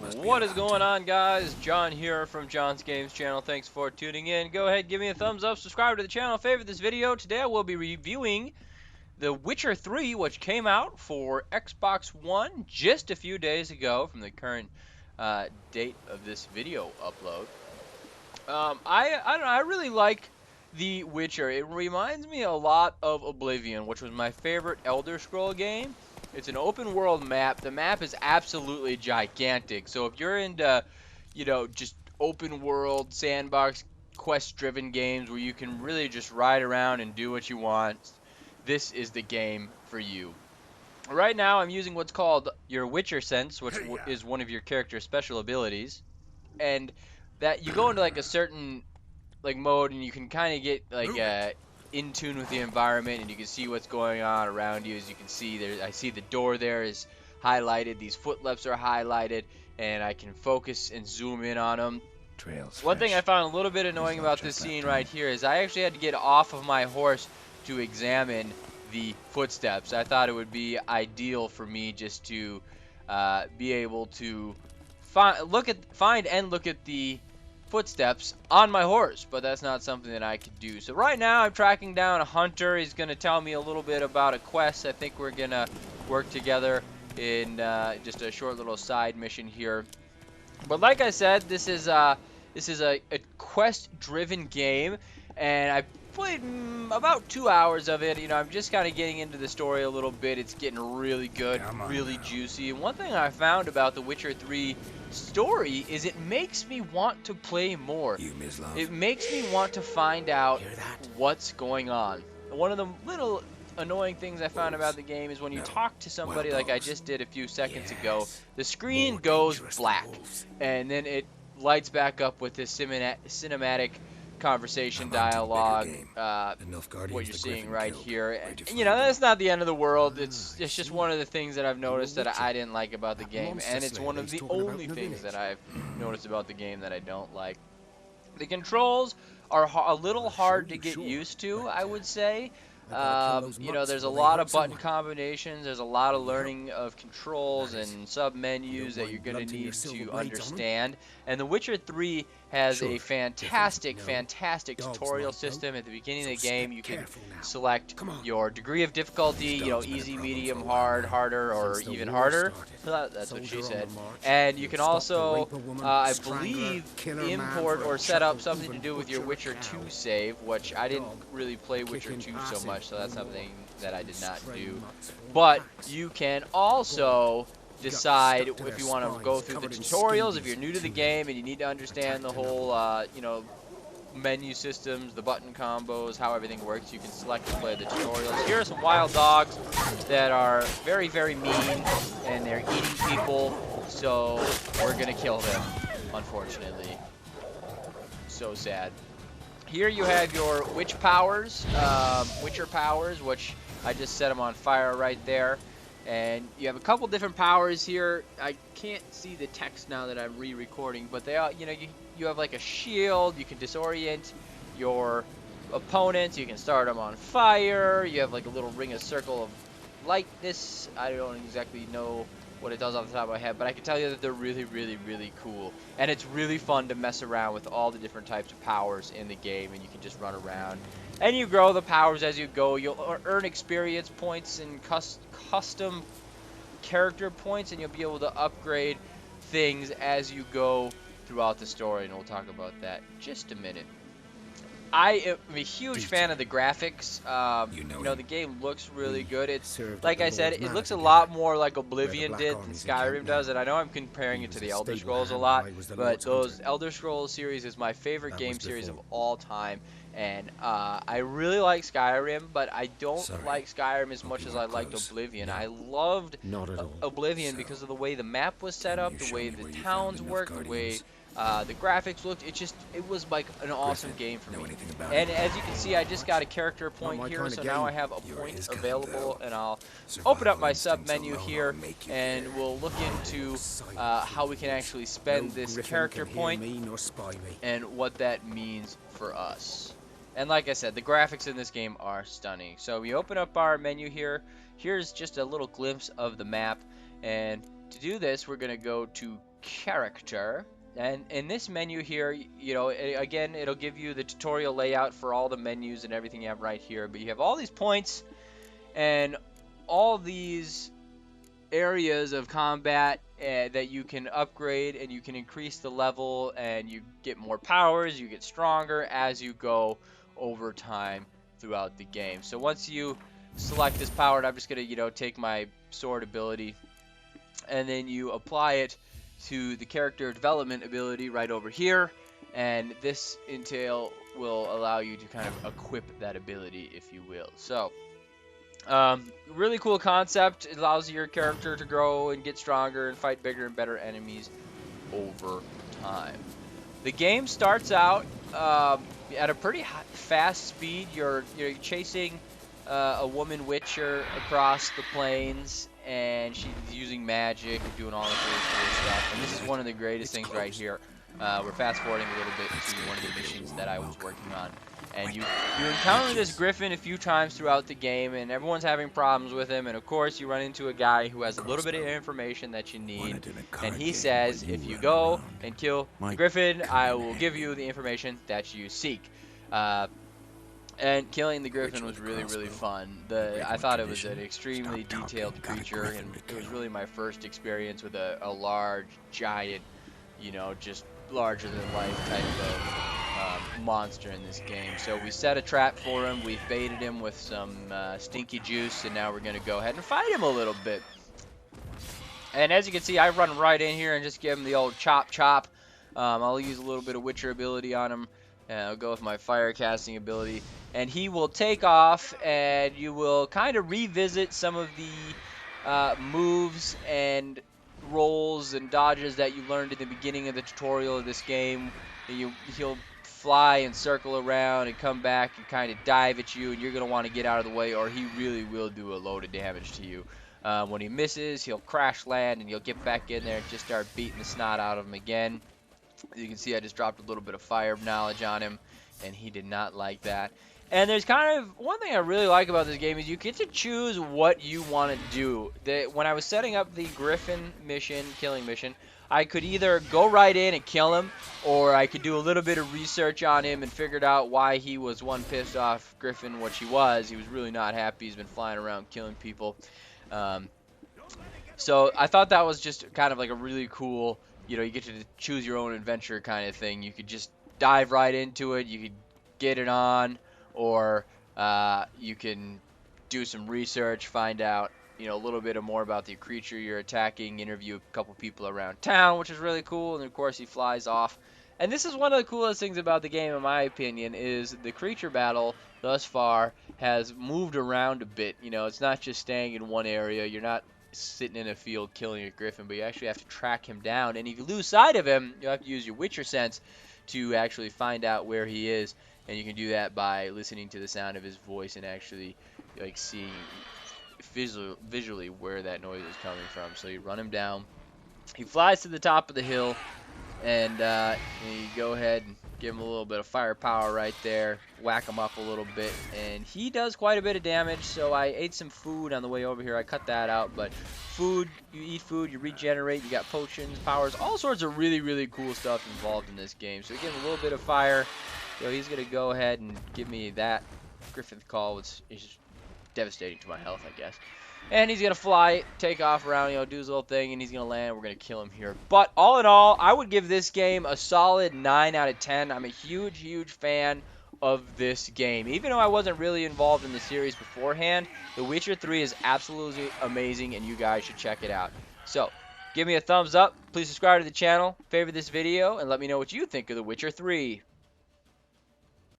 What is going on, guys? John here from John's Games channel. Thanks for tuning in. Go ahead, give me a thumbs up, subscribe to the channel, favorite this video. Today I will be reviewing The Witcher 3, which came out for Xbox One just a few days ago from the current date of this video upload. I don't know, I really like The Witcher. It reminds me a lot of Oblivion, which was my favorite Elder Scroll game. It's an open world map. The map is absolutely gigantic. So if you're into, just open world sandbox quest driven games where you can really just ride around and do what you want, this is the game for you. Right now I'm using what's called your Witcher sense, which is one of your character's special abilities. And that you go into like a certain mode and you can kind of get in tune with the environment, and you can see what's going on around you. As you can see there, I see the door there is highlighted, these footsteps are highlighted, and I can focus and zoom in on them. One thing I found a little bit annoying about this scene right here is I actually had to get off of my horse to examine the footsteps. I thought it would be ideal for me just to be able to find and look at the footsteps on my horse, but that's not something that I could do. So right now I'm tracking down a hunter. He's going to tell me a little bit about a quest. I think we're going to work together in just a short little side mission here. But like I said, this is a quest-driven game, and I played about 2 hours of it. I'm just kind of getting into the story a little bit. It's getting really good, really juicy. And one thing I found about The Witcher 3 story is it makes me want to play more. It makes me want to find out what's going on. One of the little annoying things I found about the game is when you talk to somebody like I just did a few seconds ago, the screen goes black and then it lights back up with this cinematic conversation dialogue, what you're seeing right here. And, that's not the end of the world. It's just one of the things that I've noticed that I didn't like about the game, and it's one of the only things that I've noticed about the game that I don't like. The controls are a little hard to get used to, I would say. There's a lot of button combinations, there's a lot of learning of controls and sub-menus that you're going to need to understand. And The Witcher 3 has a fantastic tutorial system. At the beginning of the game, you can select your degree of difficulty, easy, medium, hard, harder, or even harder. That's what she said. And you can also, I believe, import or set up something to do with your Witcher 2 save, which I didn't really play Witcher 2 so much, so that's something that I did not do. But you can also decide if you want to go through the tutorials, if you're new to the game and you need to understand the whole, menu systems, the button combos, how everything works. You can select to play the tutorials. Here are some wild dogs that are very, very mean, and they're eating people, so we're going to kill them, unfortunately. So sad. Here you have your Witcher powers, which I just set them on fire right there. And you have a couple different powers here. I can't see the text now that I'm re-recording, but they are, you have like a shield. You can disorient your opponents. You can start them on fire. You have like a little ring of circle of lightness. I don't exactly know what it does off the top of my head, but I can tell you that they're really, really, really cool. And it's really fun to mess around with all the different types of powers in the game, and you can just run around. And you grow the powers as you go. You'll earn experience points and custom character points, and you'll be able to upgrade things as you go throughout the story, and we'll talk about that in just a minute. I am a huge fan of the graphics. The game looks really good. It's like I said, it looks a lot more like Oblivion did than Skyrim does, and I know I'm comparing it to the Elder Scrolls a lot, but those Elder Scrolls series is my favorite game series of all time. And I really like Skyrim, but I don't like Skyrim as much as I liked Oblivion. I loved Oblivion because of the way the map was set up, the way the towns worked, the way the graphics looked. It was like an awesome game for me. And as you can see, I just got a character point here, so now I have a point available, and I'll open up my sub menu here, and we'll look into how we can actually spend this character point and what that means for us. And like I said, the graphics in this game are stunning. So we open up our menu here. Here's just a little glimpse of the map. And to do this, we're going to go to character. And in this menu here, you know, again, it'll give you the tutorial layout for all the menus and everything you have right here. But you have all these points and all these areas of combat that you can upgrade, and you can increase the level, and you get more powers, you get stronger as you go over time throughout the game. So once you select this power, and I'm just going to, you know, take my sword ability, and then you apply it to the character development ability right over here, and this entail will allow you to kind of equip that ability, if you will. So really cool concept. It allows your character to grow and get stronger and fight bigger and better enemies over time. The game starts out at a pretty fast speed. You're chasing a woman witcher across the plains, and she's using magic and doing all this really cool stuff. And this is one of the greatest things right here. We're fast forwarding a little bit to one of the missions that I was working on. And you encounter this Griffin a few times throughout the game, and everyone's having problems with him. And of course, you run into a guy who has a little bit of information that you need. And he says, if you go and kill the Griffin, I will give you the information that you seek. And killing the Griffin was really, really fun. I thought it was an extremely detailed creature, and it was really my first experience with a large, giant, you know, just larger than life type of monster in this game. So we set a trap for him, we baited him with some stinky juice, and now we're going to go ahead and fight him a little bit. And as you can see, I run right in here and just give him the old chop chop. I'll use a little bit of Witcher ability on him, and I'll go with my fire casting ability, and he will take off, and you will kind of revisit some of the moves and rolls and dodges that you learned in the beginning of the tutorial of this game. He'll fly and circle around and come back and kind of dive at you, and you're going to want to get out of the way, or he really will do a load of damage to you. When he misses, he'll crash land, and you'll get back in there and just start beating the snot out of him again. You can see I just dropped a little bit of fire knowledge on him, and he did not like that. And there's kind of one thing I really like about this game is you get to choose what you want to do. When I was setting up the Griffin mission, killing mission, I could either go right in and kill him, or I could do a little bit of research on him and figured out why he was one pissed off Griffin, which he was. He was really not happy. He's been flying around killing people. So I thought that was just kind of like a really cool, you know, you get to choose your own adventure kind of thing. You could just dive right into it. You could get it on, or you can do some research, find out, you know, a little bit more about the creature you're attacking, interview a couple people around town, which is really cool, and of course he flies off. And this is one of the coolest things about the game, in my opinion, is the creature battle thus far has moved around a bit. You know, it's not just staying in one area. You're not sitting in a field killing a Griffin, but you actually have to track him down. And if you lose sight of him, you have to use your Witcher sense to actually find out where he is. And you can do that by listening to the sound of his voice and actually like seeing visually where that noise is coming from. So you run him down. He flies to the top of the hill, and you go ahead and give him a little bit of firepower right there, whack him up a little bit, and he does quite a bit of damage. So I ate some food on the way over here. I cut that out, but food, you eat food, you regenerate, you got potions, powers, all sorts of really, really cool stuff involved in this game. So again, a little bit of fire. So he's going to go ahead and give me that Griffith call, which is devastating to my health, I guess. And he's going to fly, take off around, you know, do his little thing, and he's going to land. We're going to kill him here. But all in all, I would give this game a solid 9 out of 10. I'm a huge, huge fan of this game. Even though I wasn't really involved in the series beforehand, The Witcher 3 is absolutely amazing, and you guys should check it out. So, give me a thumbs up. Please subscribe to the channel, favorite this video, and let me know what you think of The Witcher 3.